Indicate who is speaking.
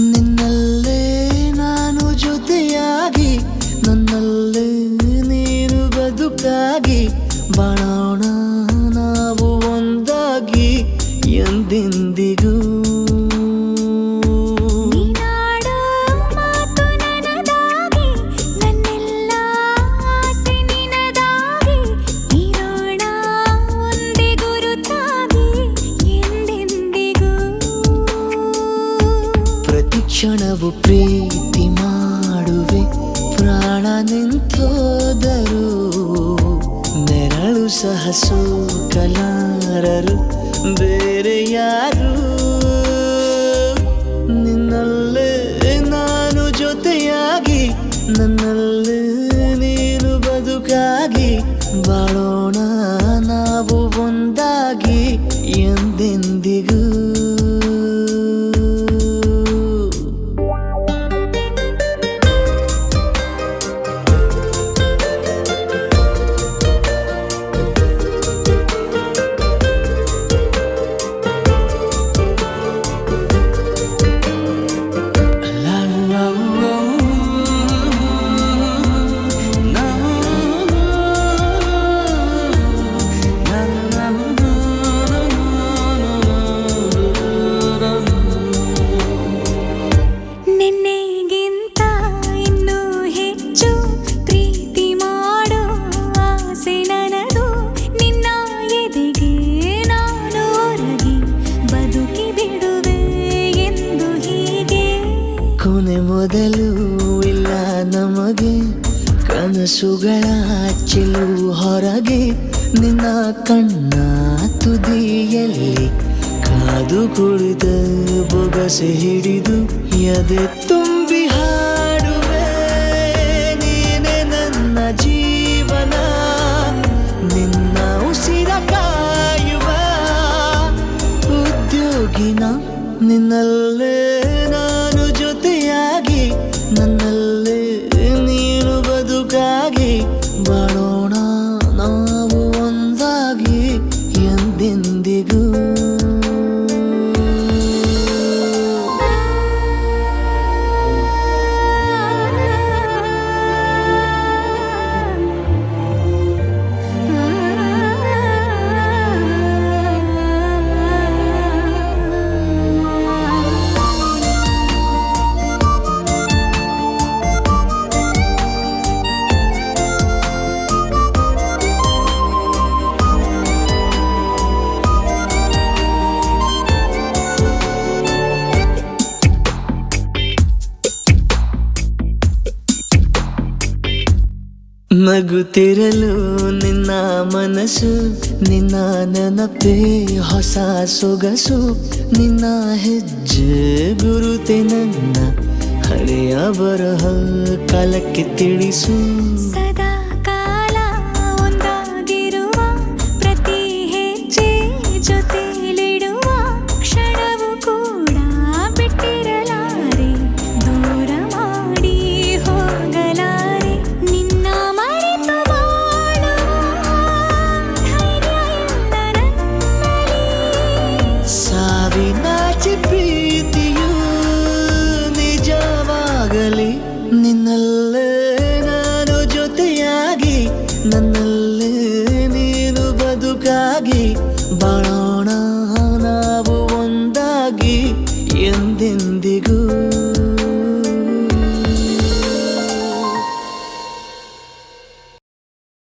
Speaker 1: ನಿನ್ನಲ್ಲೇ ನಾನು ಜೊತೆಯಾಗಿ ನನ್ನಲ್ಲೇ ನೀನು ಬದುಕಾಗಿ ಬಾಳೋಣ ನಾವು ಒಂದಾಗಿ ಎಂದೆಂದಿಗೂ ಕ್ಷಣವು ಪ್ರೀತಿ ಮಾಡುವೆ ಪ್ರಾಣ ನಿಂತೋದರು ನೆರಳು ಸಹ ಸೋಕಲಾರರು ಬೇರೆ ಯಾರು ನಿನ್ನಲ್ಲೇ ನಾನು ಜೊತೆಯಾಗಿ ನನ್ನಲ್ಲೇ ನೀನು ಬದುಕಾಗಿ ಬಾಳೋಣ ನಾವು ಒಂದಾಗಿ ಎಂದೆಂದಿಗೂ ಕೊನೆ ಮೊದಲು ಇಲ್ಲ ನಮಗೆ ಕನಸುಗಳ ಚೆಲು ಹೊರಗೆ ನಿನ್ನ ಕಣ್ಣ ತುದಿಯಲ್ಲಿ ಕಾದು ಕುಳಿತ ಬೊಗಸೆ ಹಿಡಿದು ಎದೆ ತುಂಬಿ ಹಾಡುವೆ ನೀನೆ ನನ್ನ ಜೀವನ ನಿನ್ನ ಉಸಿರ ಕಾಯುವ ಉದ್ಯೋಗಿನ ನಿನ್ನಲ್ಲೇ ನಾನು ಜೊತೆಯಾಗಿ ನನ್ನಲ್ಲೇ ನೀನು ಬದುಕಾಗಿ ಬಾಳೋಣ ನಾವು ಒಂದಾಗಿ ಎಂದೆಂದಿಗೂ ನಗುತ್ತಿರಲು ನಿನ್ನ ಮನಸ್ಸು ನಿನ್ನ ನೆನಪೇ ಹೊಸ ಸೊಗಸು ನಿನ್ನ ಹೆಜ್ಜೆ ಗುರುತೆ ನನ್ನ ಹಳೆಯ ಬರಹ ಕಾಲಕ್ಕೆ ತಿಳಿಸು
Speaker 2: ಸದಾ ಕಾಲ ಒಂದಾಗಿರುವ ಪ್ರತಿ ಹೆಜ್ಜೆ ಜೊತೆಲಿಡುವ ಕ್ಷಣವು ಕೂಡ ಬಿಟ್ಟಿರಲಾರೆ ದೂರ ಮಾಡಿ ಹೋಗಲಾರೆ ನಿನ್ನ ಮರೆತು ಬಾಳುವ ಧೈರ್ಯ ಇಲ್ಲ ನನ್ನಲ್ಲಿ
Speaker 1: ಸಾವಿನಾಚೆ ಪ್ರೀತಿಯು ನಿಜವಾಗಲಿ ನಿನ್ನಲ್ಲೇ ನಾನು ಜೊತೆಯಾಗಿ ನನ್ನಲ್ಲೇ ನೀನು ಬದುಕಾಗಿ ಬಾಳೋಣ